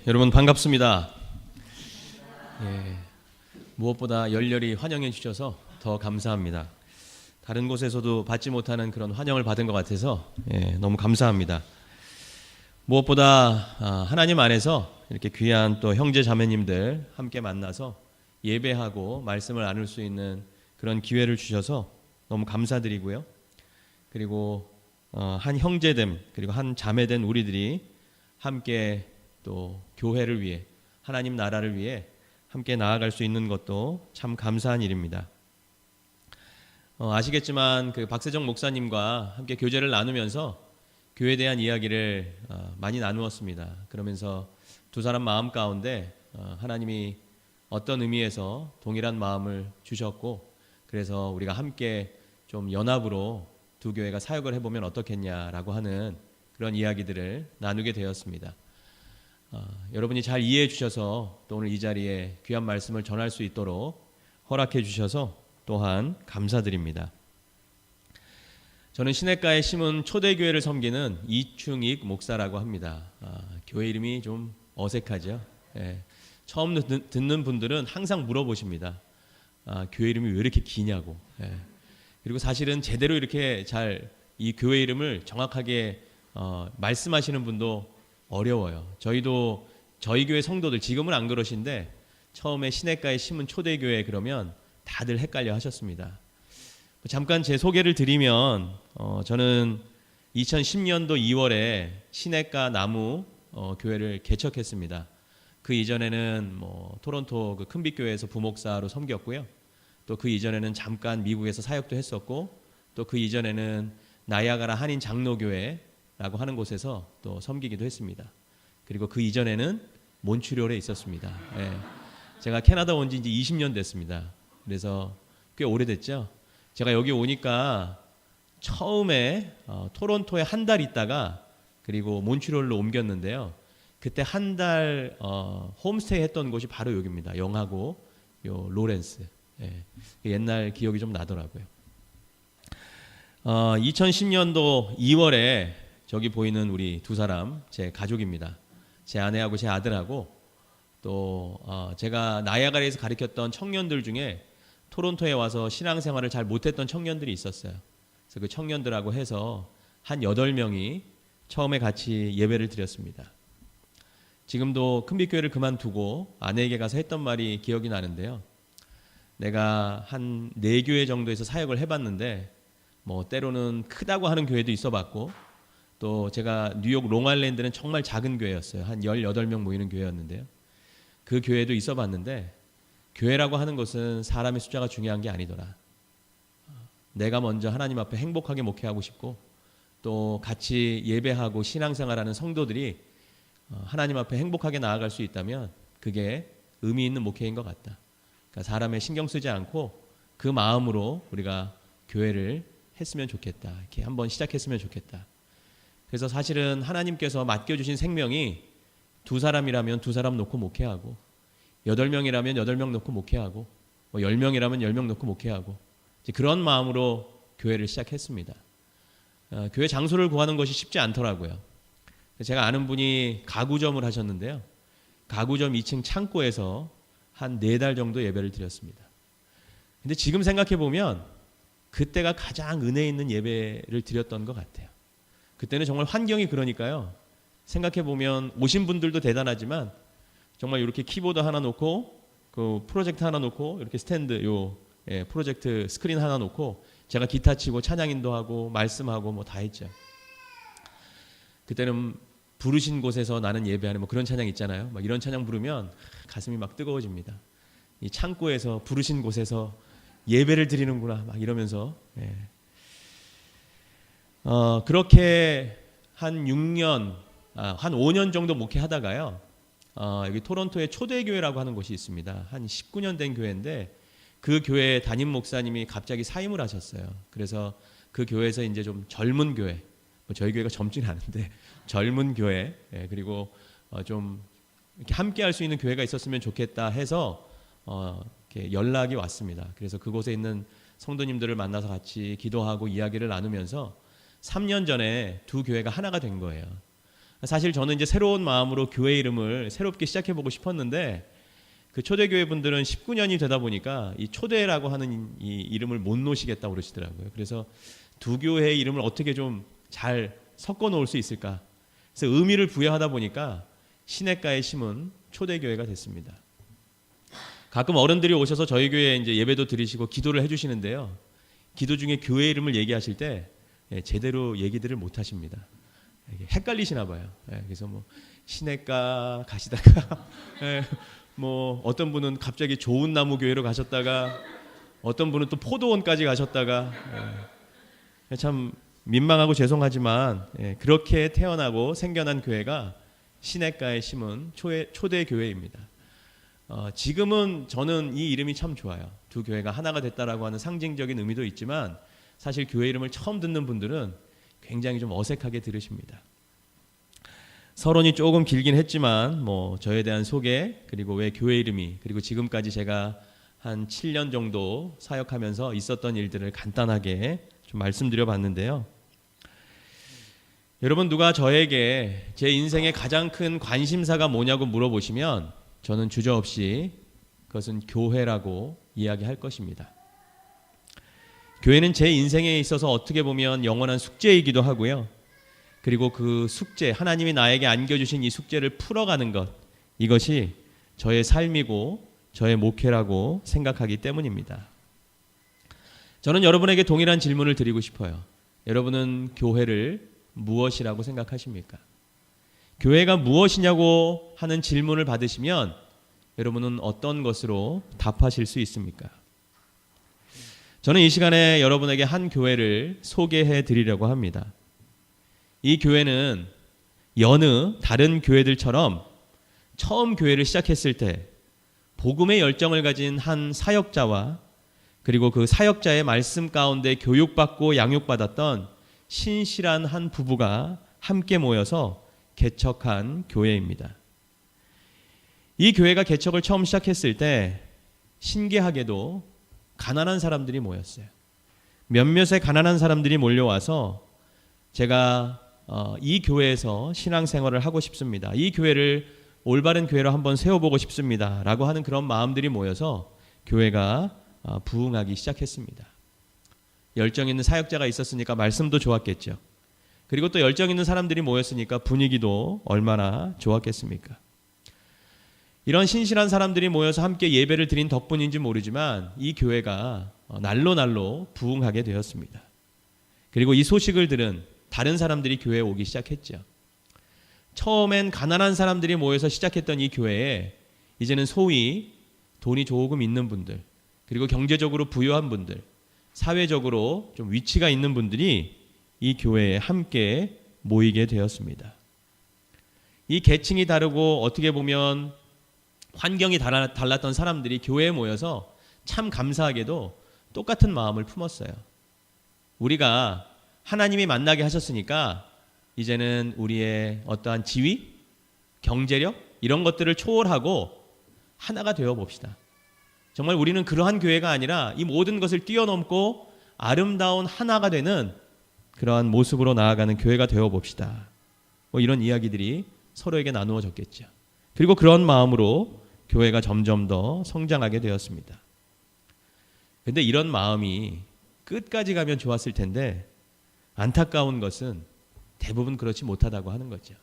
여러분 반갑습니다. 무엇보다 열렬히 환영해 주셔서 더 감사합니다. 다른 곳에서도 받지 못하는 그런 환영을 받은 것 같아서 너무 감사합니다. 무엇보다 하나님 안에서 이렇게 귀한 또 형제 자매님들 함께 만나서 예배하고 말씀을 나눌 수 있는 그런 기회를 주셔서 너무 감사드리고요. 그리고 한 형제됨 그리고 한 자매된 우리들이 함께 또 교회를 위해 하나님 나라를 위해 함께 나아갈 수 있는 것도 참 감사한 일입니다. 아시겠지만 그 박세정 목사님과 함께 교제를 나누면서 교회에 대한 이야기를 많이 나누었습니다. 그러면서 두 사람 마음 가운데 하나님이 어떤 의미에서 동일한 마음을 주셨고 그래서 우리가 함께 좀 연합으로 두 교회가 사역을 해보면 어떻겠냐라고 하는 그런 이야기들을 나누게 되었습니다. 여러분이 잘 이해해 주셔서 또 오늘 이 자리에 귀한 말씀을 전할 수 있도록 허락해 주셔서 또한 감사드립니다. 저는 시냇가에 심은 초대교회를 섬기는 이충익 목사라고 합니다. 교회 이름이 좀 어색하죠. 처음 듣는 분들은 항상 물어보십니다. 교회 이름이 왜 이렇게 기냐고. 그리고 사실은 제대로 이렇게 잘 이 교회 이름을 정확하게 말씀하시는 분도 어려워요. 저희도 저희 교회 성도들 지금은 안 그러신데 처음에 시냇가에 심은 초대교회 그러면 다들 헷갈려 하셨습니다. 잠깐 제 소개를 드리면 저는 2010년도 2월에 시냇가 나무 교회를 개척했습니다. 그 이전에는 토론토 그 큰빛교회에서 부목사로 섬겼고요. 또 그 이전에는 잠깐 미국에서 사역도 했었고 또 그 이전에는 나이아가라 한인 장로교회라고 하는 곳에서 또 섬기기도 했습니다. 그리고 그 이전에는 몬트리올에 있었습니다. 제가 캐나다 온 지 이제 20년 됐습니다. 그래서 꽤 오래됐죠. 제가 여기 오니까 처음에 토론토에 한 달 있다가 그리고 몬트리올로 옮겼는데요. 그때 한 달 홈스테이 했던 곳이 바로 여기입니다. 영하고 요 로렌스. 옛날 기억이 좀 나더라고요. 2010년도 2월에 저기 보이는 우리 두 사람 제 가족입니다. 제 아내하고 제 아들하고 또 제가 나이아가라에서 가르쳤던 청년들 중에 토론토에 와서 신앙생활을 잘 못했던 청년들이 있었어요. 그래서 그 청년들하고 해서 한 8명이 처음에 같이 예배를 드렸습니다. 지금도 큰빛교회를 그만두고 아내에게 가서 했던 말이 기억이 나는데요. 내가 한 4교회 정도에서 사역을 해봤는데 때로는 크다고 하는 교회도 있어봤고 또 제가 뉴욕 롱아일랜드는 정말 작은 교회였어요. 한 18명 모이는 교회였는데요. 그 교회도 있어봤는데 교회라고 하는 것은 사람의 숫자가 중요한 게 아니더라. 내가 먼저 하나님 앞에 행복하게 목회하고 싶고 또 같이 예배하고 신앙생활하는 성도들이 하나님 앞에 행복하게 나아갈 수 있다면 그게 의미 있는 목회인 것 같다. 그러니까 사람에 신경 쓰지 않고 그 마음으로 우리가 교회를 했으면 좋겠다. 이렇게 한번 시작했으면 좋겠다. 그래서 사실은 하나님께서 맡겨주신 생명이 2사람이라면 2사람 놓고 목회하고 8명이라면 8명 놓고 목회하고 10명이라면 10명 놓고 목회하고 그런 마음으로 교회를 시작했습니다. 교회 장소를 구하는 것이 쉽지 않더라고요. 제가 아는 분이 가구점을 하셨는데요. 가구점 2층 창고에서 한 4달 정도 예배를 드렸습니다. 근데 지금 생각해 보면 그때가 가장 은혜 있는 예배를 드렸던 것 같아요. 그때는 정말 환경이 그러니까요. 생각해 보면 오신 분들도 대단하지만 정말 이렇게 키보드 하나 놓고 그 프로젝트 하나 놓고 이렇게 스탠드 프로젝트 스크린 하나 놓고 제가 기타 치고 찬양 인도하고 말씀하고 다 했죠. 그때는 부르신 곳에서 나는 예배하는 그런 찬양 있잖아요. 이런 찬양 부르면 가슴이 막 뜨거워집니다. 이 창고에서 부르신 곳에서 예배를 드리는구나 이러면서 그렇게 한 6년 한 5년 정도 목회하다가요. 여기 토론토에 초대교회라고 하는 곳이 있습니다. 한 19년 된 교회인데 그 교회 담임 목사님이 갑자기 사임을 하셨어요. 그래서 그 교회에서 이제 좀 젊은 교회, 저희 교회가 젊지는 않은데 젊은 교회 그리고 좀 이렇게 함께 할 수 있는 교회가 있었으면 좋겠다 해서 이렇게 연락이 왔습니다. 그래서 그곳에 있는 성도님들을 만나서 같이 기도하고 이야기를 나누면서 3년 전에 두 교회가 하나가 된 거예요. 사실 저는 이제 새로운 마음으로 교회 이름을 새롭게 시작해보고 싶었는데 그 초대교회 분들은 19년이 되다 보니까 이 초대라고 하는 이 이름을 못 놓으시겠다고 그러시더라고요. 그래서 두 교회의 이름을 어떻게 좀 잘 섞어 놓을 수 있을까? 그래서 의미를 부여하다 보니까 시냇가에 심은 초대교회가 됐습니다. 가끔 어른들이 오셔서 저희 교회에 이제 예배도 드리시고 기도를 해주시는데요. 기도 중에 교회 이름을 얘기하실 때 제대로 얘기들을 못 하십니다. 헷갈리시나 봐요. 그래서 뭐 시냇가 가시다가 뭐 어떤 분은 갑자기 좋은 나무 교회로 가셨다가 어떤 분은 또 포도원까지 가셨다가 참 민망하고 죄송하지만 그렇게 태어나고 생겨난 교회가 시냇가에 심은 초대 교회입니다. 지금은 저는 이 이름이 참 좋아요. 두 교회가 하나가 됐다라고 하는 상징적인 의미도 있지만 사실 교회 이름을 처음 듣는 분들은 굉장히 좀 어색하게 들으십니다. 서론이 조금 길긴 했지만 뭐 저에 대한 소개 그리고 왜 교회 이름이 그리고 지금까지 제가 한 7년 정도 사역하면서 있었던 일들을 간단하게 좀 말씀드려 봤는데요. 여러분 누가 저에게 제 인생의 가장 큰 관심사가 뭐냐고 물어보시면 저는 주저없이 그것은 교회라고 이야기할 것입니다. 교회는 제 인생에 있어서 어떻게 보면 영원한 숙제이기도 하고요. 그리고 그 숙제, 하나님이 나에게 안겨주신 이 숙제를 풀어가는 것, 이것이 저의 삶이고 저의 목회라고 생각하기 때문입니다. 저는 여러분에게 동일한 질문을 드리고 싶어요. 여러분은 교회를 무엇이라고 생각하십니까? 교회가 무엇이냐고 하는 질문을 받으시면 여러분은 어떤 것으로 답하실 수 있습니까? 저는 이 시간에 여러분에게 한 교회를 소개해 드리려고 합니다. 이 교회는 여느 다른 교회들처럼 처음 교회를 시작했을 때 복음의 열정을 가진 한 사역자와 그리고 그 사역자의 말씀 가운데 교육받고 양육받았던 신실한 한 부부가 함께 모여서 개척한 교회입니다. 이 교회가 개척을 처음 시작했을 때 신기하게도 가난한 사람들이 모였어요. 몇몇의 가난한 사람들이 몰려와서 제가 이 교회에서 신앙생활을 하고 싶습니다. 이 교회를 올바른 교회로 한번 세워보고 싶습니다. 라고 하는 그런 마음들이 모여서 교회가 부흥하기 시작했습니다. 열정 있는 사역자가 있었으니까 말씀도 좋았겠죠. 그리고 또 열정 있는 사람들이 모였으니까 분위기도 얼마나 좋았겠습니까? 이런 신실한 사람들이 모여서 함께 예배를 드린 덕분인지 모르지만 이 교회가 날로 부흥하게 되었습니다. 그리고 이 소식을 들은 다른 사람들이 교회에 오기 시작했죠. 처음엔 가난한 사람들이 모여서 시작했던 이 교회에 이제는 소위 돈이 조금 있는 분들, 그리고 경제적으로 부유한 분들, 사회적으로 좀 위치가 있는 분들이 이 교회에 함께 모이게 되었습니다. 이 계층이 다르고 어떻게 보면 환경이 달랐던 사람들이 교회에 모여서 참 감사하게도 똑같은 마음을 품었어요. 우리가 하나님이 만나게 하셨으니까 이제는 우리의 어떠한 지위, 경제력 이런 것들을 초월하고 하나가 되어 봅시다. 정말 우리는 그러한 교회가 아니라 이 모든 것을 뛰어넘고 아름다운 하나가 되는 그러한 모습으로 나아가는 교회가 되어 봅시다. 뭐 이런 이야기들이 서로에게 나누어졌겠죠. 그리고 그런 마음으로 교회가 점점 더 성장하게 되었습니다. 그런데 이런 마음이 끝까지 가면 좋았을 텐데 안타까운 것은 대부분 그렇지 못하다고 하는 거죠.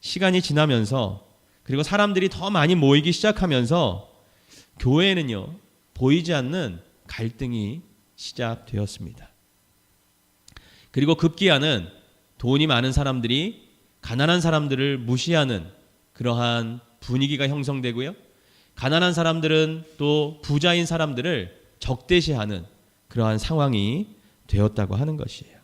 시간이 지나면서 그리고 사람들이 더 많이 모이기 시작하면서 교회에는요 보이지 않는 갈등이 시작되었습니다. 그리고 급기야는 돈이 많은 사람들이 가난한 사람들을 무시하는 그러한 분위기가 형성되고요. 가난한 사람들은 또 부자인 사람들을 적대시하는 그러한 상황이 되었다고 하는 것이에요.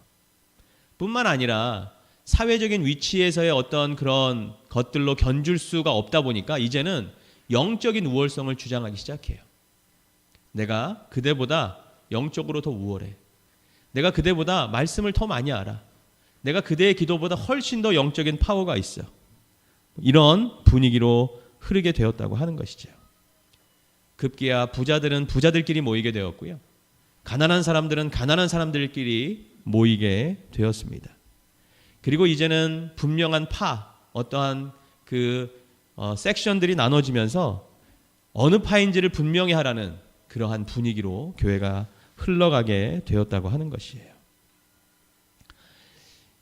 뿐만 아니라 사회적인 위치에서의 어떤 그런 것들로 견줄 수가 없다 보니까 이제는 영적인 우월성을 주장하기 시작해요. 내가 그대보다 영적으로 더 우월해. 내가 그대보다 말씀을 더 많이 알아. 내가 그대의 기도보다 훨씬 더 영적인 파워가 있어. 이런 분위기로 흐르게 되었다고 하는 것이죠. 급기야 부자들은 부자들끼리 모이게 되었고요. 가난한 사람들은 가난한 사람들끼리 모이게 되었습니다. 그리고 이제는 분명한 어떠한 섹션들이 나눠지면서 어느 파인지를 분명히 하라는 그러한 분위기로 교회가 흘러가게 되었다고 하는 것이에요.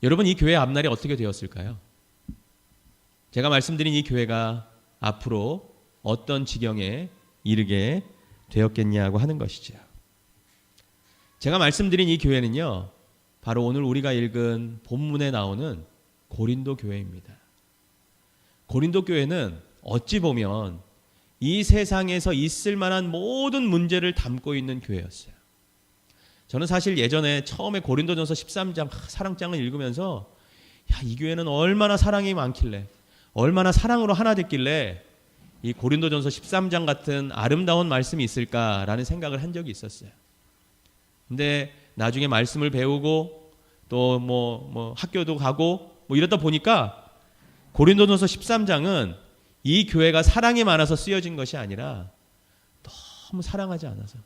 여러분, 이 교회의 앞날이 어떻게 되었을까요? 제가 말씀드린 이 교회가 앞으로 어떤 지경에 이르게 되었겠냐고 하는 것이죠. 제가 말씀드린 이 교회는요, 바로 오늘 우리가 읽은 본문에 나오는 고린도 교회입니다. 고린도 교회는 어찌 보면 이 세상에서 있을 만한 모든 문제를 담고 있는 교회였어요. 저는 사실 예전에 처음에 고린도전서 13장 사랑장을 읽으면서 이 교회는 얼마나 사랑이 많길래, 얼마나 사랑으로 하나 됐길래 이 고린도전서 13장 같은 아름다운 말씀이 있을까라는 생각을 한 적이 있었어요. 근데 나중에 말씀을 배우고 또 학교도 가고 이러다 보니까 고린도전서 13장은 이 교회가 사랑이 많아서 쓰여진 것이 아니라 너무 사랑하지 않아서,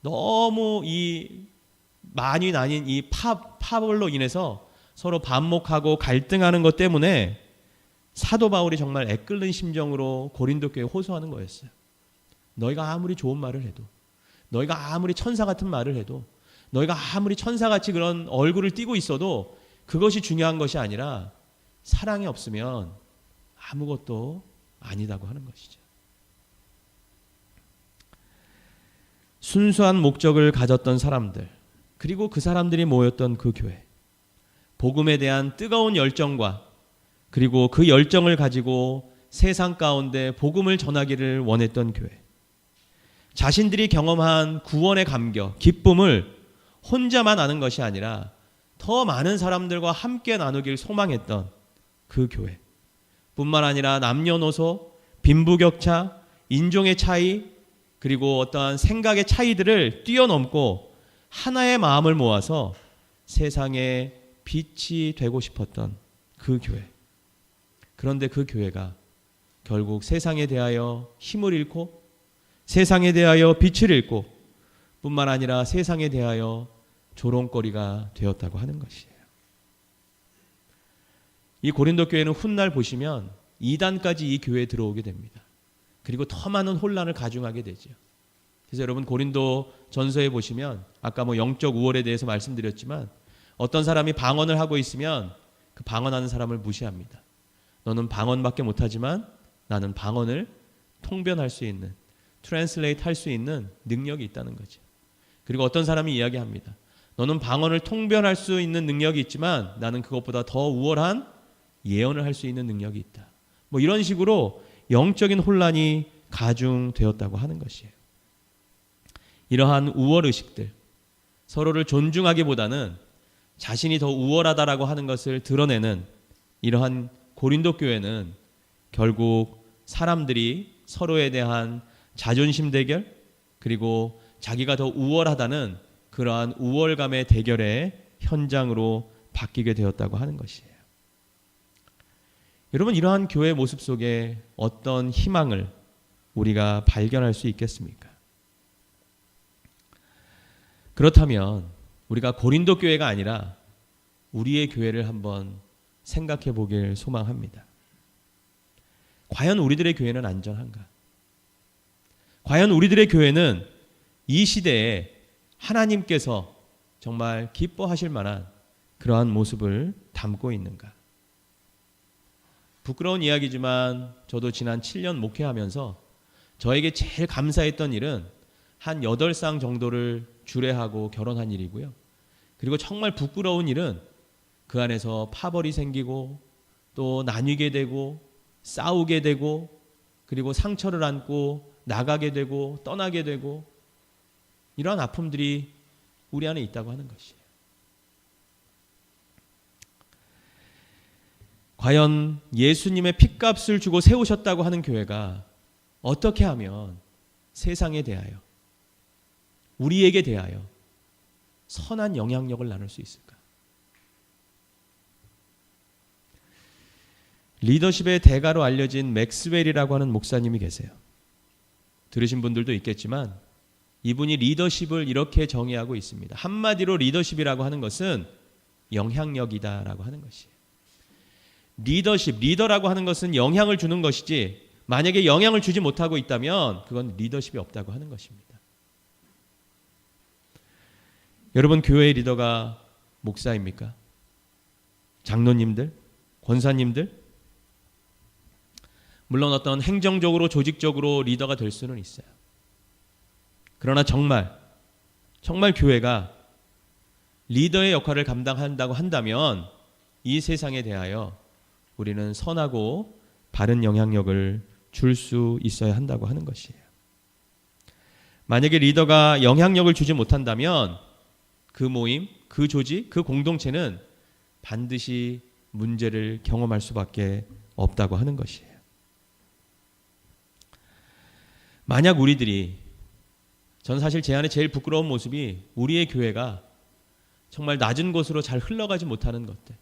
너무 이 많이 나뉜 이 파벌로 인해서 서로 반목하고 갈등하는 것 때문에 사도 바울이 정말 애끓는 심정으로 고린도 교회에 호소하는 거였어요. 너희가 아무리 좋은 말을 해도, 너희가 아무리 천사 같은 말을 해도, 너희가 아무리 천사같이 그런 얼굴을 띠고 있어도 그것이 중요한 것이 아니라 사랑이 없으면 아무것도 아니다고 하는 것이죠. 순수한 목적을 가졌던 사람들, 그리고 그 사람들이 모였던 그 교회, 복음에 대한 뜨거운 열정과 그리고 그 열정을 가지고 세상 가운데 복음을 전하기를 원했던 교회, 자신들이 경험한 구원의 감격, 기쁨을 혼자만 아는 것이 아니라 더 많은 사람들과 함께 나누길 소망했던 그 교회, 뿐만 아니라 남녀노소, 빈부격차, 인종의 차이, 그리고 어떠한 생각의 차이들을 뛰어넘고 하나의 마음을 모아서 세상에 빛이 되고 싶었던 그 교회. 그런데 그 교회가 결국 세상에 대하여 힘을 잃고, 세상에 대하여 빛을 잃고, 뿐만 아니라 세상에 대하여 조롱거리가 되었다고 하는 것이에요. 이 고린도 교회는 훗날 보시면 이단까지 이 교회에 들어오게 됩니다. 그리고 더 많은 혼란을 가중하게 되죠. 그래서 여러분, 고린도 전서에 보시면 아까 영적 우월에 대해서 말씀드렸지만 어떤 사람이 방언을 하고 있으면 그 방언하는 사람을 무시합니다. 너는 방언밖에 못하지만 나는 방언을 통변할 수 있는, 트랜슬레이트 할 수 있는 능력이 있다는 거죠. 그리고 어떤 사람이 이야기합니다. 너는 방언을 통변할 수 있는 능력이 있지만 나는 그것보다 더 우월한 예언을 할 수 있는 능력이 있다. 이런 식으로 영적인 혼란이 가중되었다고 하는 것이에요. 이러한 우월의식들, 서로를 존중하기보다는 자신이 더 우월하다라고 하는 것을 드러내는 이러한 고린도 교회는 결국 사람들이 서로에 대한 자존심 대결, 그리고 자기가 더 우월하다는 그러한 우월감의 대결의 현장으로 바뀌게 되었다고 하는 것이에요. 여러분, 이러한 교회의 모습 속에 어떤 희망을 우리가 발견할 수 있겠습니까? 그렇다면 우리가 고린도 교회가 아니라 우리의 교회를 한번 생각해 보길 소망합니다. 과연 우리들의 교회는 안전한가? 과연 우리들의 교회는 이 시대에 하나님께서 정말 기뻐하실 만한 그러한 모습을 담고 있는가? 부끄러운 이야기지만 저도 지난 7년 목회하면서 저에게 제일 감사했던 일은 한 8쌍 정도를 주례하고 결혼한 일이고요. 그리고 정말 부끄러운 일은 그 안에서 파벌이 생기고 또 나뉘게 되고 싸우게 되고 그리고 상처를 안고 나가게 되고 떠나게 되고 이러한 아픔들이 우리 안에 있다고 하는 것이에요. 과연 예수님의 핏값을 주고 세우셨다고 하는 교회가 어떻게 하면 세상에 대하여, 우리에게 대하여 선한 영향력을 나눌 수 있을까? 리더십의 대가로 알려진 맥스웰이라고 하는 목사님이 계세요. 들으신 분들도 있겠지만 이분이 리더십을 이렇게 정의하고 있습니다. 한마디로 리더십이라고 하는 것은 영향력이다라고 하는 것이에요. 리더십, 리더라고 하는 것은 영향을 주는 것이지 만약에 영향을 주지 못하고 있다면 그건 리더십이 없다고 하는 것입니다. 여러분, 교회의 리더가 목사입니까? 장로님들? 권사님들? 물론 어떤 행정적으로 조직적으로 리더가 될 수는 있어요. 그러나 정말 교회가 리더의 역할을 감당한다고 한다면 이 세상에 대하여 우리는 선하고 바른 영향력을 줄 수 있어야 한다고 하는 것이에요. 만약에 리더가 영향력을 주지 못한다면 그 모임, 그 조직, 그 공동체는 반드시 문제를 경험할 수밖에 없다고 하는 것이에요. 만약 전 사실 제 안에 제일 부끄러운 모습이 우리의 교회가 정말 낮은 곳으로 잘 흘러가지 못하는 것들,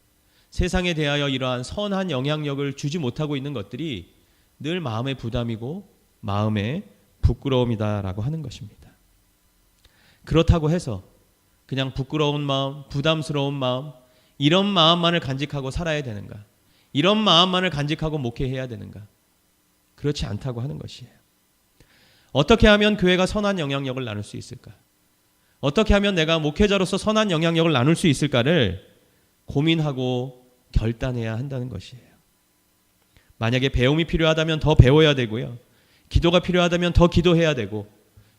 세상에 대하여 이러한 선한 영향력을 주지 못하고 있는 것들이 늘 마음의 부담이고 마음의 부끄러움이다라고 하는 것입니다. 그렇다고 해서 그냥 부끄러운 마음, 부담스러운 마음, 이런 마음만을 간직하고 살아야 되는가? 이런 마음만을 간직하고 목회해야 되는가? 그렇지 않다고 하는 것이에요. 어떻게 하면 교회가 선한 영향력을 나눌 수 있을까? 어떻게 하면 내가 목회자로서 선한 영향력을 나눌 수 있을까를 고민하고 결단해야 한다는 것이에요. 만약에 배움이 필요하다면 더 배워야 되고요. 기도가 필요하다면 더 기도해야 되고,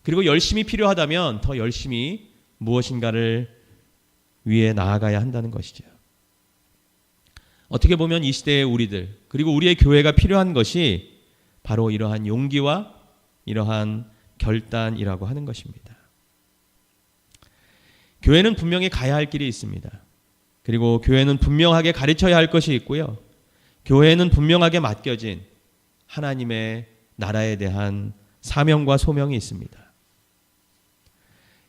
그리고 열심히 필요하다면 더 열심히 무엇인가를 위해 나아가야 한다는 것이죠. 어떻게 보면 이 시대의 우리들, 그리고 우리의 교회가 필요한 것이 바로 이러한 용기와 이러한 결단이라고 하는 것입니다. 교회는 분명히 가야 할 길이 있습니다. 그리고 교회는 분명하게 가르쳐야 할 것이 있고요. 교회는 분명하게 맡겨진 하나님의 나라에 대한 사명과 소명이 있습니다.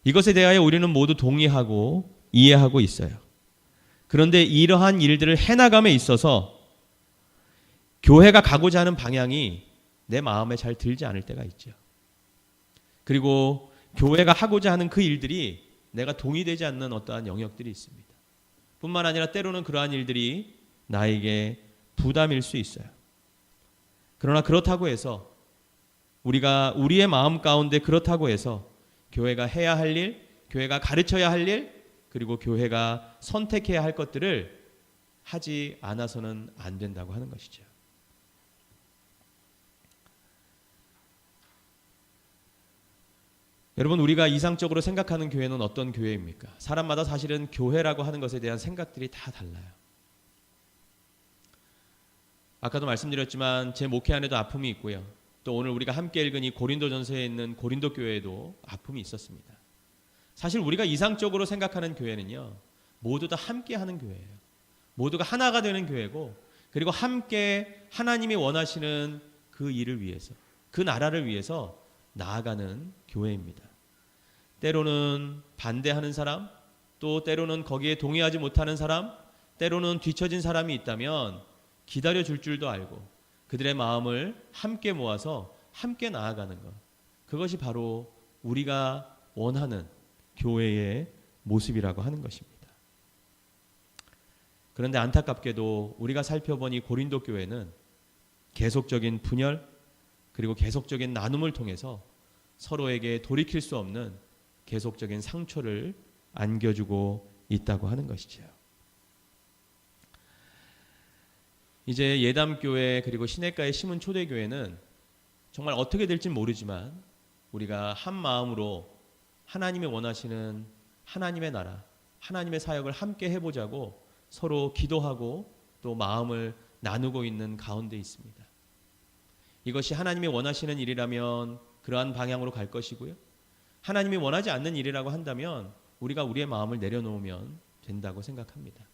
이것에 대하여 우리는 모두 동의하고 이해하고 있어요. 그런데 이러한 일들을 해나감에 있어서 교회가 가고자 하는 방향이 내 마음에 잘 들지 않을 때가 있죠. 그리고 교회가 하고자 하는 그 일들이 내가 동의되지 않는 어떠한 영역들이 있습니다. 뿐만 아니라 때로는 그러한 일들이 나에게 부담일 수 있어요. 그러나 그렇다고 해서 우리가 우리의 마음 가운데 그렇다고 해서 교회가 해야 할 일, 교회가 가르쳐야 할 일, 그리고 교회가 선택해야 할 것들을 하지 않아서는 안 된다고 하는 것이죠. 여러분, 우리가 이상적으로 생각하는 교회는 어떤 교회입니까? 사람마다 사실은 교회라고 하는 것에 대한 생각들이 다 달라요. 아까도 말씀드렸지만 제 목회 안에도 아픔이 있고요. 또 오늘 우리가 함께 읽은 이 고린도전서에 있는 고린도 교회에도 아픔이 있었습니다. 사실 우리가 이상적으로 생각하는 교회는요, 모두 다 함께 하는 교회예요. 모두가 하나가 되는 교회고, 그리고 함께 하나님이 원하시는 그 일을 위해서, 그 나라를 위해서 나아가는 교회입니다. 때로는 반대하는 사람, 또 때로는 거기에 동의하지 못하는 사람, 때로는 뒤처진 사람이 있다면 기다려줄 줄도 알고 그들의 마음을 함께 모아서 함께 나아가는 것, 그것이 바로 우리가 원하는 교회의 모습이라고 하는 것입니다. 그런데 안타깝게도 우리가 살펴보니 고린도 교회는 계속적인 분열, 그리고 계속적인 나눔을 통해서 서로에게 돌이킬 수 없는 계속적인 상처를 안겨주고 있다고 하는 것이죠. 이제 예담교회 그리고 시냇가의 심은 초대교회는 정말 어떻게 될지 모르지만 우리가 한 마음으로 하나님이 원하시는 하나님의 나라, 하나님의 사역을 함께 해보자고 서로 기도하고 또 마음을 나누고 있는 가운데 있습니다. 이것이 하나님이 원하시는 일이라면 그러한 방향으로 갈 것이고요. 하나님이 원하지 않는 일이라고 한다면 우리가 우리의 마음을 내려놓으면 된다고 생각합니다.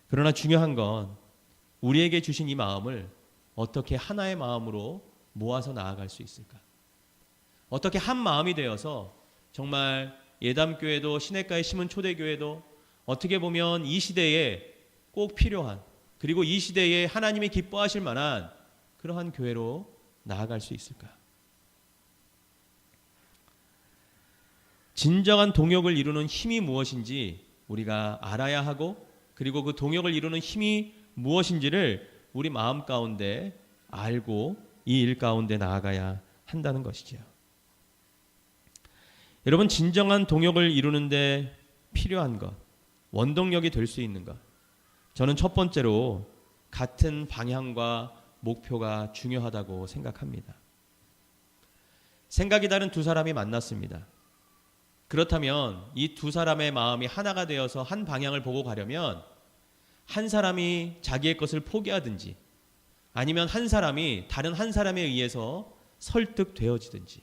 그러나 중요한 건 우리에게 주신 이 마음을 어떻게 하나의 마음으로 모아서 나아갈 수 있을까? 어떻게 한 마음이 되어서 정말 예담교회도 시냇가에 심은 초대교회도 어떻게 보면 이 시대에 꼭 필요한, 그리고 이 시대에 하나님이 기뻐하실 만한 그러한 교회로 나아갈 수 있을까? 진정한 동역을 이루는 힘이 무엇인지 우리가 알아야 하고, 그리고 그 동역을 이루는 힘이 무엇인지를 우리 마음 가운데 알고 이 일 가운데 나아가야 한다는 것이죠. 여러분, 진정한 동역을 이루는데 필요한 것, 원동력이 될 수 있는 것, 저는 첫 번째로 같은 방향과 목표가 중요하다고 생각합니다. 생각이 다른 두 사람이 만났습니다. 그렇다면 이 두 사람의 마음이 하나가 되어서 한 방향을 보고 가려면 한 사람이 자기의 것을 포기하든지, 아니면 한 사람이 다른 한 사람에 의해서 설득되어지든지,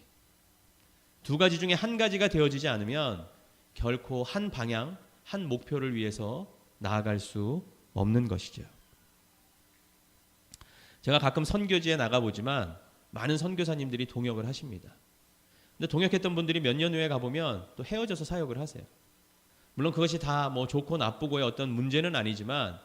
두 가지 중에 한 가지가 되어지지 않으면 결코 한 방향, 한 목표를 위해서 나아갈 수 없는 것이죠. 제가 가끔 선교지에 나가보지만 많은 선교사님들이 동역을 하십니다. 근데 동역했던 분들이 몇 년 후에 가보면 또 헤어져서 사역을 하세요. 물론 그것이 다 뭐 좋고 나쁘고의 어떤 문제는 아니지만,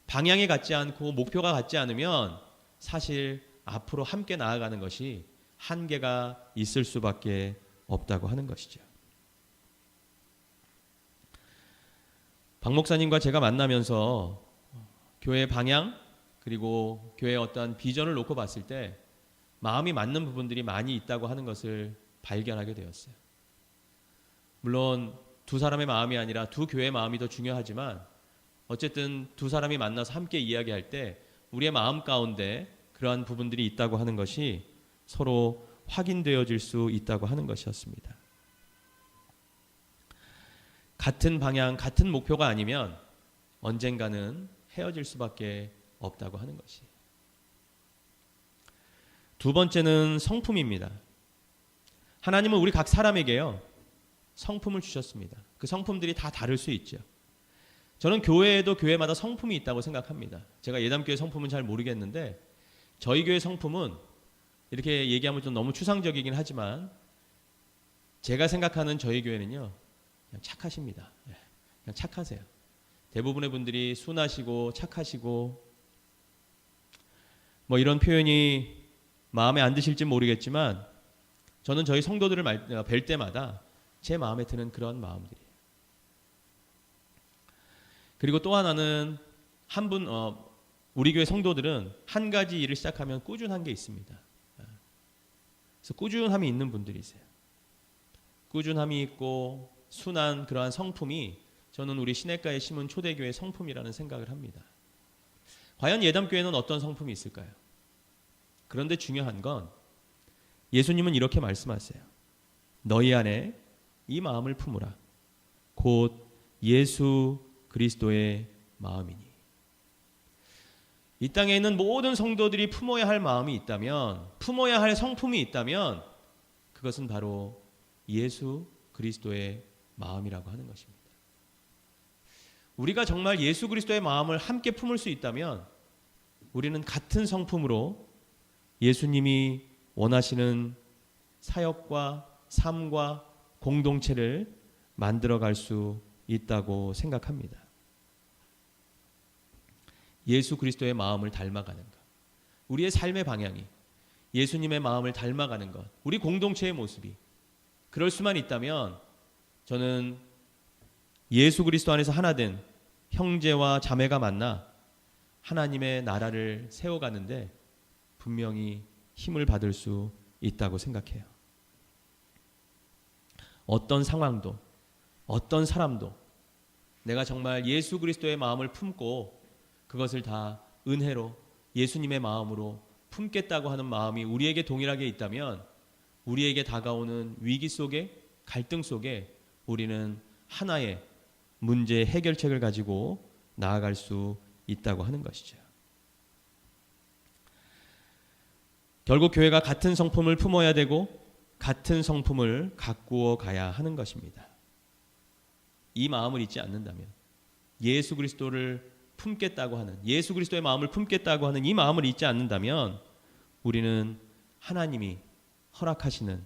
방향이 같지 않고 목표가 같지 않으면 사실 앞으로 함께 나아가는 것이 한계가 있을 수밖에 없다고 하는 것이죠. 박 목사님과 제가 만나면서 교회 방향, 그리고 교회의 어떤 비전을 놓고 봤을 때 마음이 맞는 부분들이 많이 있다고 하는 것을 발견하게 되었어요. 물론 두 사람의 마음이 아니라 두 교회의 마음이 더 중요하지만, 어쨌든 두 사람이 만나서 함께 이야기할 때 우리의 마음 가운데 그러한 부분들이 있다고 하는 것이 서로 확인되어질 수 있다고 하는 것이었습니다. 같은 방향, 같은 목표가 아니면 언젠가는 헤어질 수밖에 없다고 하는 것이. 두 번째는 성품입니다. 하나님은 우리 각 사람에게요, 성품을 주셨습니다. 그 성품들이 다 다를 수 있죠. 저는 교회에도 교회마다 성품이 있다고 생각합니다. 제가 예담교회 성품은 잘 모르겠는데, 저희 교회 성품은 이렇게 얘기하면 좀 너무 추상적이긴 하지만, 제가 생각하는 저희 교회는요, 그냥 착하십니다. 그냥 착하세요. 대부분의 분들이 순하시고 착하시고, 뭐 이런 표현이 마음에 안 드실지 모르겠지만, 저는 저희 성도들을 뵐 때마다 제 마음에 드는 그런 마음들이에요. 그리고 또 하나는 우리 교회 성도들은 한 가지 일을 시작하면 꾸준한 게 있습니다. 그래서 꾸준함이 있는 분들이세요. 꾸준함이 있고 순한 그러한 성품이 저는 우리 시냇가에 심은 초대교회 성품이라는 생각을 합니다. 과연 예담교회는 어떤 성품이 있을까요? 그런데 중요한 건 예수님은 이렇게 말씀하세요. 너희 안에 이 마음을 품으라. 곧 예수 그리스도의 마음이니. 이 땅에 있는 모든 성도들이 품어야 할 마음이 있다면, 품어야 할 성품이 있다면, 그것은 바로 예수 그리스도의 마음이라고 하는 것입니다. 우리가 정말 예수 그리스도의 마음을 함께 품을 수 있다면 우리는 같은 성품으로 예수님이 원하시는 사역과 삶과 공동체를 만들어갈 수 있다고 생각합니다. 예수 그리스도의 마음을 닮아가는 것, 우리의 삶의 방향이 예수님의 마음을 닮아가는 것, 우리 공동체의 모습이 그럴 수만 있다면 저는 예수 그리스도 안에서 하나된 형제와 자매가 만나 하나님의 나라를 세워가는데 분명히 힘을 받을 수 있다고 생각해요. 어떤 상황도, 어떤 사람도 내가 정말 예수 그리스도의 마음을 품고 그것을 다 은혜로 예수님의 마음으로 품겠다고 하는 마음이 우리에게 동일하게 있다면 우리에게 다가오는 위기 속에, 갈등 속에 우리는 하나의 문제 해결책을 가지고 나아갈 수 있다고 하는 것이죠. 결국 교회가 같은 성품을 품어야 되고 같은 성품을 가꾸어 가야 하는 것입니다. 이 마음을 잊지 않는다면, 예수 그리스도를 품겠다고 하는, 예수 그리스도의 마음을 품겠다고 하는 이 마음을 잊지 않는다면 우리는 하나님이 허락하시는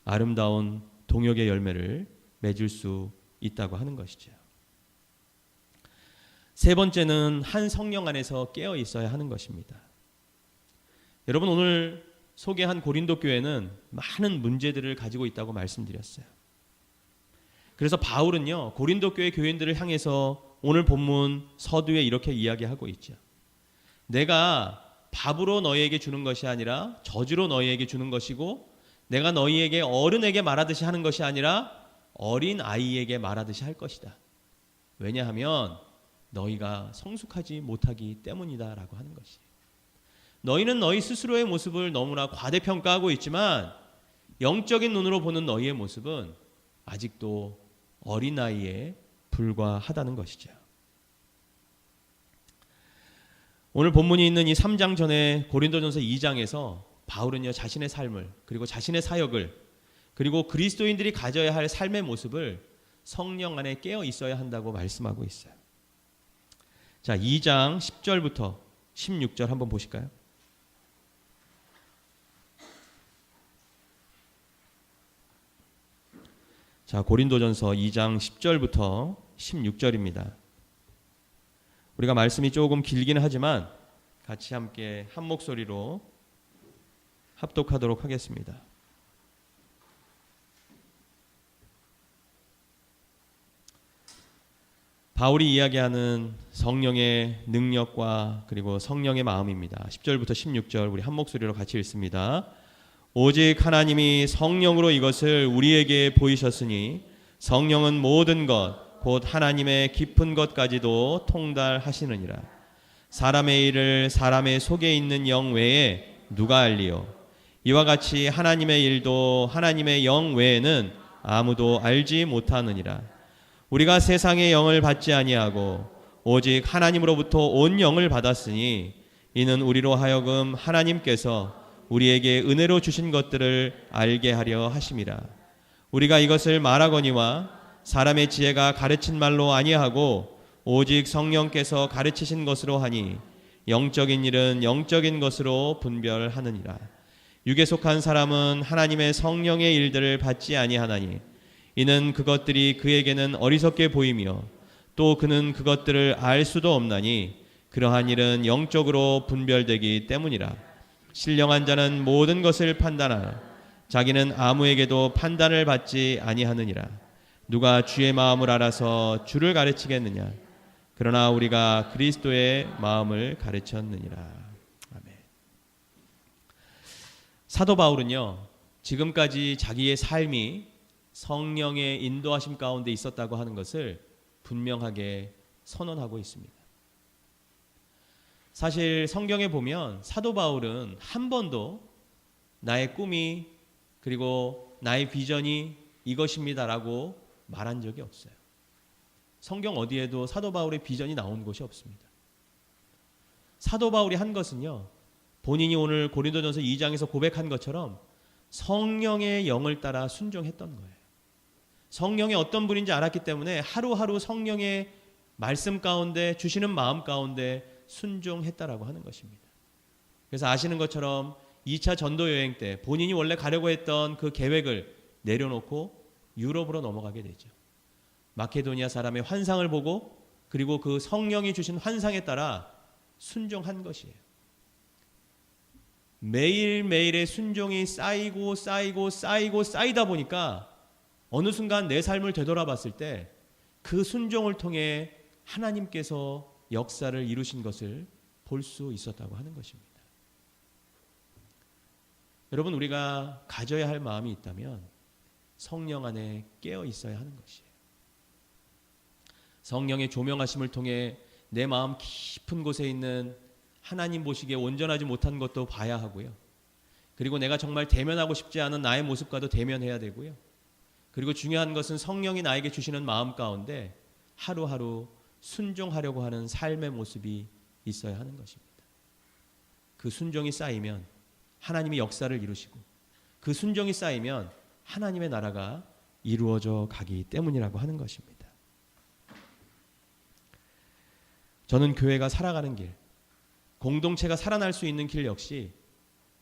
아름다운 동역의 열매를 맺을 수 있다고 하는 것이죠. 세 번째는 한 성령 안에서 깨어 있어야 하는 것입니다. 여러분, 오늘 소개한 고린도 교회는 많은 문제들을 가지고 있다고 말씀드렸어요. 그래서 바울은요, 고린도 교회 교인들을 향해서 오늘 본문 서두에 이렇게 이야기하고 있죠. 내가 밥으로 너희에게 주는 것이 아니라 저주로 너희에게 주는 것이고, 내가 너희에게 어른에게 말하듯이 하는 것이 아니라 어린 아이에게 말하듯이 할 것이다. 왜냐하면 너희가 성숙하지 못하기 때문이다라고 하는 것이에요. 너희는 너희 스스로의 모습을 너무나 과대평가하고 있지만 영적인 눈으로 보는 너희의 모습은 아직도 어린아이에 불과하다는 것이죠. 오늘 본문이 있는 이 3장 전에 고린도전서 2장에서 바울은요, 자신의 삶을, 그리고 자신의 사역을, 그리고 그리스도인들이 가져야 할 삶의 모습을 성령 안에 깨어 있어야 한다고 말씀하고 있어요. 자, 2장 10절부터 16절 한번 보실까요? 자, 고린도전서 2장 10절부터 16절입니다. 우리가 말씀이 조금 길기는 하지만 같이 함께 한 목소리로 합독하도록 하겠습니다. 바울이 이야기하는 성령의 능력과 그리고 성령의 마음입니다. 10절부터 16절 우리 한 목소리로 같이 읽습니다. 오직 하나님이 성령으로 이것을 우리에게 보이셨으니 성령은 모든 것 곧 하나님의 깊은 것까지도 통달하시느니라. 사람의 일을 사람의 속에 있는 영 외에 누가 알리요? 이와 같이 하나님의 일도 하나님의 영 외에는 아무도 알지 못하느니라. 우리가 세상의 영을 받지 아니하고 오직 하나님으로부터 온 영을 받았으니 이는 우리로 하여금 하나님께서 우리에게 은혜로 주신 것들을 알게 하려 하심이라. 우리가 이것을 말하거니와 사람의 지혜가 가르친 말로 아니하고 오직 성령께서 가르치신 것으로 하니 영적인 일은 영적인 것으로 분별하느니라. 육에 속한 사람은 하나님의 성령의 일들을 받지 아니하나니 이는 그것들이 그에게는 어리석게 보이며 또 그는 그것들을 알 수도 없나니 그러한 일은 영적으로 분별되기 때문이라. 신령한 자는 모든 것을 판단하나 자기는 아무에게도 판단을 받지 아니하느니라. 누가 주의 마음을 알아서 주를 가르치겠느냐? 그러나 우리가 그리스도의 마음을 가르쳤느니라. 아멘. 사도 바울은요, 지금까지 자기의 삶이 성령의 인도하심 가운데 있었다고 하는 것을 분명하게 선언하고 있습니다. 사실 성경에 보면 사도 바울은 한 번도 나의 꿈이 그리고 나의 비전이 이것입니다라고 말한 적이 없어요. 성경 어디에도 사도 바울의 비전이 나온 곳이 없습니다. 사도 바울이 한 것은요, 본인이 오늘 고린도전서 2장에서 고백한 것처럼 성령의 영을 따라 순종했던 거예요. 성령이 어떤 분인지 알았기 때문에 하루하루 성령의 말씀 가운데 주시는 마음 가운데 순종했다라고 하는 것입니다. 그래서 아시는 것처럼 2차 전도 여행 때 본인이 원래 가려고 했던 그 계획을 내려놓고 유럽으로 넘어가게 되죠. 마케도니아 사람의 환상을 보고 그리고 그 성령이 주신 환상에 따라 순종한 것이에요. 매일매일의 순종이 쌓이고 쌓이다 보니까 어느 순간 내 삶을 되돌아봤을 때 그 순종을 통해 하나님께서 역사를 이루신 것을 볼 수 있었다고 하는 것입니다. 여러분, 우리가 가져야 할 마음이 있다면 성령 안에 깨어 있어야 하는 것이에요. 성령의 조명하심을 통해 내 마음 깊은 곳에 있는 하나님 보시기에 온전하지 못한 것도 봐야 하고요. 그리고 내가 정말 대면하고 싶지 않은 나의 모습과도 대면해야 되고요. 그리고 중요한 것은 성령이 나에게 주시는 마음 가운데 하루하루 순종하려고 하는 삶의 모습이 있어야 하는 것입니다. 그 순종이 쌓이면 하나님이 역사를 이루시고 그 순종이 쌓이면 하나님의 나라가 이루어져 가기 때문이라고 하는 것입니다. 저는 교회가 살아가는 길, 공동체가 살아날 수 있는 길 역시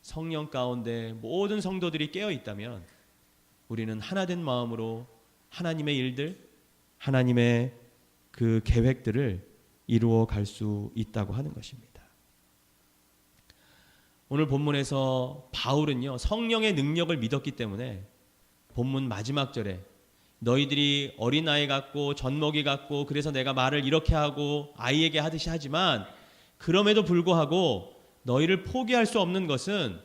성령 가운데 모든 성도들이 깨어 있다면 우리는 하나된 마음으로 하나님의 일들, 하나님의 그 계획들을 이루어 갈 수 있다고 하는 것입니다. 오늘 본문에서 바울은요, 성령의 능력을 믿었기 때문에 본문 마지막 절에 너희들이 어린아이 같고 젖먹이 같고 그래서 내가 말을 이렇게 하고 아이에게 하듯이 하지만 그럼에도 불구하고 너희를 포기할 수 없는 것은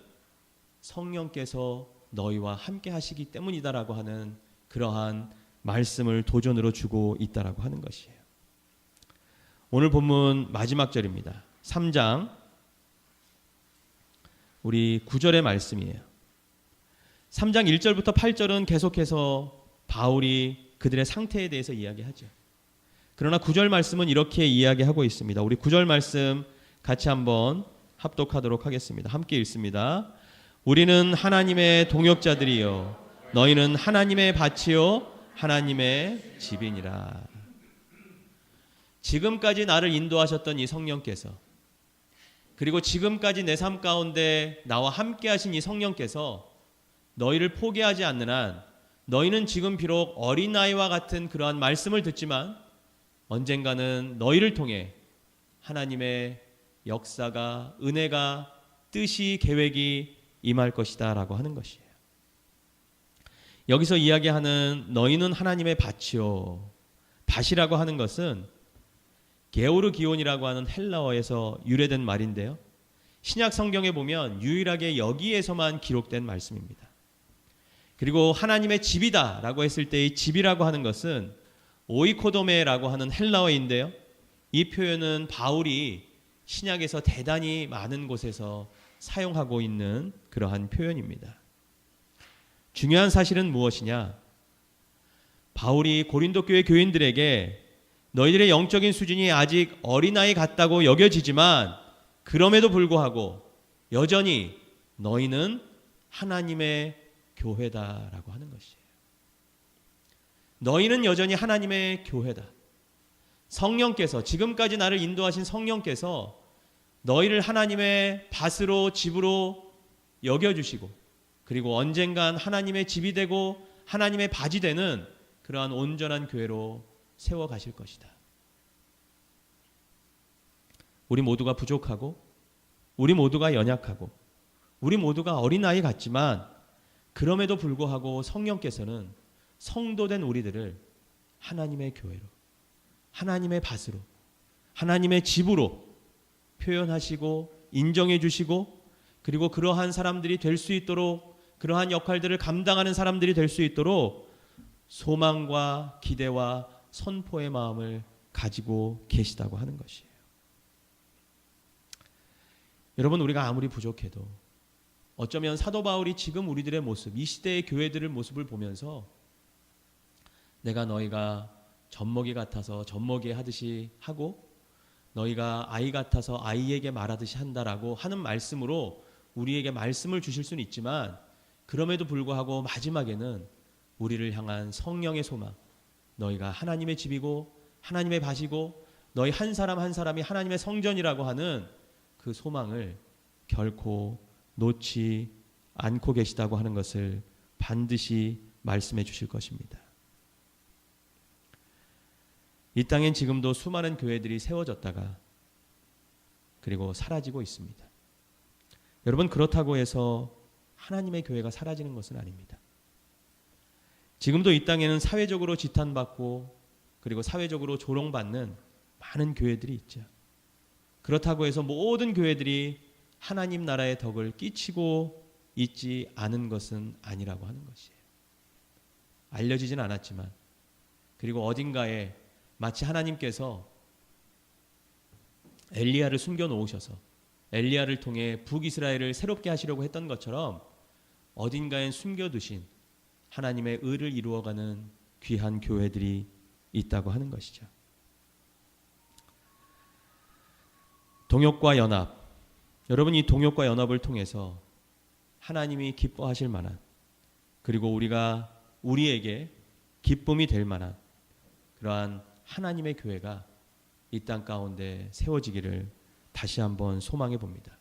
성령께서 너희와 함께 하시기 때문이다라고 하는 그러한 말씀을 도전으로 주고 있다라고 하는 것이에요. 오늘 본문 마지막 절입니다. 3장 우리 9절의 말씀이에요. 3장 1절부터 8절은 계속해서 바울이 그들의 상태에 대해서 이야기하죠. 그러나 9절 말씀은 이렇게 이야기하고 있습니다. 우리 9절 말씀 같이 한번 합독하도록 하겠습니다. 함께 읽습니다. 우리는 하나님의 동역자들이요 너희는 하나님의 밭이요 하나님의 집이니라. 지금까지 나를 인도하셨던 이 성령께서, 그리고 지금까지 내 삶 가운데 나와 함께 하신 이 성령께서 너희를 포기하지 않는 한 너희는 지금 비록 어린아이와 같은 그러한 말씀을 듣지만 언젠가는 너희를 통해 하나님의 역사가, 은혜가, 뜻이, 계획이 임할 것이다 라고 하는 것이에요. 여기서 이야기하는 너희는 하나님의 밭이요, 밭이라고 하는 것은 게오르 기온이라고 하는 헬라어에서 유래된 말인데요, 신약 성경에 보면 유일하게 여기에서만 기록된 말씀입니다. 그리고 하나님의 집이다 라고 했을 때 이 집이라고 하는 것은 오이코도메라고 하는 헬라어인데요, 이 표현은 바울이 신약에서 대단히 많은 곳에서 사용하고 있는 그러한 표현입니다. 중요한 사실은 무엇이냐? 바울이 고린도 교회 교인들에게 너희들의 영적인 수준이 아직 어린아이 같다고 여겨지지만 그럼에도 불구하고 여전히 너희는 하나님의 교회다라고 하는 것이에요. 너희는 여전히 하나님의 교회다. 성령께서, 지금까지 나를 인도하신 성령께서 너희를 하나님의 밭으로, 집으로 여겨주시고, 그리고 언젠간 하나님의 집이 되고 하나님의 밭이 되는 그러한 온전한 교회로 세워가실 것이다. 우리 모두가 부족하고, 우리 모두가 연약하고, 우리 모두가 어린아이 같지만 그럼에도 불구하고 성령께서는 성도된 우리들을 하나님의 교회로, 하나님의 밭으로, 하나님의 집으로 표현하시고 인정해 주시고, 그리고 그러한 사람들이 될 수 있도록, 그러한 역할들을 감당하는 사람들이 될 수 있도록 소망과 기대와 선포의 마음을 가지고 계시다고 하는 것이에요. 여러분, 우리가 아무리 부족해도 어쩌면 사도 바울이 지금 우리들의 모습, 이 시대의 교회들의 모습을 보면서 내가 너희가 젖먹이 같아서 젖먹이 하듯이 하고 너희가 아이 같아서 아이에게 말하듯이 한다라고 하는 말씀으로 우리에게 말씀을 주실 수는 있지만, 그럼에도 불구하고 마지막에는 우리를 향한 성령의 소망, 너희가 하나님의 집이고 하나님의 밭이고 너희 한 사람 한 사람이 하나님의 성전이라고 하는 그 소망을 결코 놓지 않고 계시다고 하는 것을 반드시 말씀해 주실 것입니다. 이 땅엔 지금도 수많은 교회들이 세워졌다가 그리고 사라지고 있습니다. 여러분, 그렇다고 해서 하나님의 교회가 사라지는 것은 아닙니다. 지금도 이 땅에는 사회적으로 지탄받고 그리고 사회적으로 조롱받는 많은 교회들이 있죠. 그렇다고 해서 모든 교회들이 하나님 나라의 덕을 끼치고 있지 않은 것은 아니라고 하는 것이에요. 알려지진 않았지만, 그리고 어딘가에 마치 하나님께서 엘리야를 숨겨놓으셔서 엘리야를 통해 북이스라엘을 새롭게 하시려고 했던 것처럼 어딘가엔 숨겨두신 하나님의 의를 이루어가는 귀한 교회들이 있다고 하는 것이죠. 동역과 연합, 여러분, 이 동역과 연합을 통해서 하나님이 기뻐하실 만한, 그리고 우리에게 기쁨이 될 만한 그러한 하나님의 교회가 이 땅 가운데 세워지기를 다시 한번 소망해 봅니다.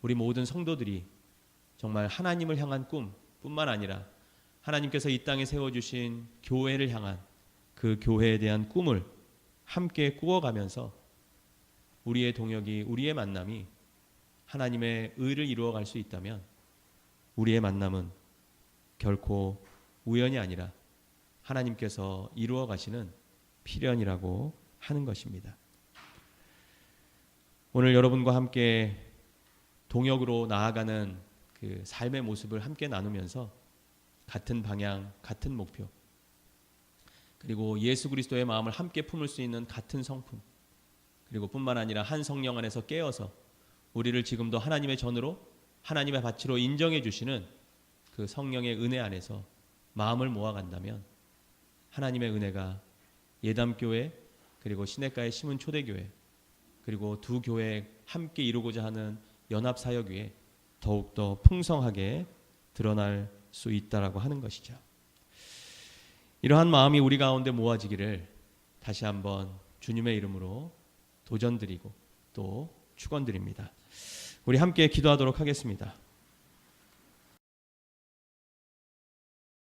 우리 모든 성도들이 정말 하나님을 향한 꿈뿐만 아니라 하나님께서 이 땅에 세워주신 교회를 향한 그 교회에 대한 꿈을 함께 꾸어가면서 우리의 동역이, 우리의 만남이 하나님의 의를 이루어갈 수 있다면 우리의 만남은 결코 우연이 아니라 하나님께서 이루어 가시는 필연이라고 하는 것입니다. 오늘 여러분과 함께 동역으로 나아가는 그 삶의 모습을 함께 나누면서 같은 방향, 같은 목표, 그리고 예수 그리스도의 마음을 함께 품을 수 있는 같은 성품, 그리고 뿐만 아니라 한 성령 안에서 깨어서 우리를 지금도 하나님의 전으로, 하나님의 밭으로 인정해 주시는 그 성령의 은혜 안에서 마음을 모아간다면 하나님의 은혜가 예담교회, 그리고 시냇가의 심은 초대교회, 그리고 두 교회 함께 이루고자 하는 연합사역 위에 더욱더 풍성하게 드러날 수 있다라고 하는 것이죠. 이러한 마음이 우리 가운데 모아지기를 다시 한번 주님의 이름으로 도전드리고 또 축원드립니다. 우리 함께 기도하도록 하겠습니다.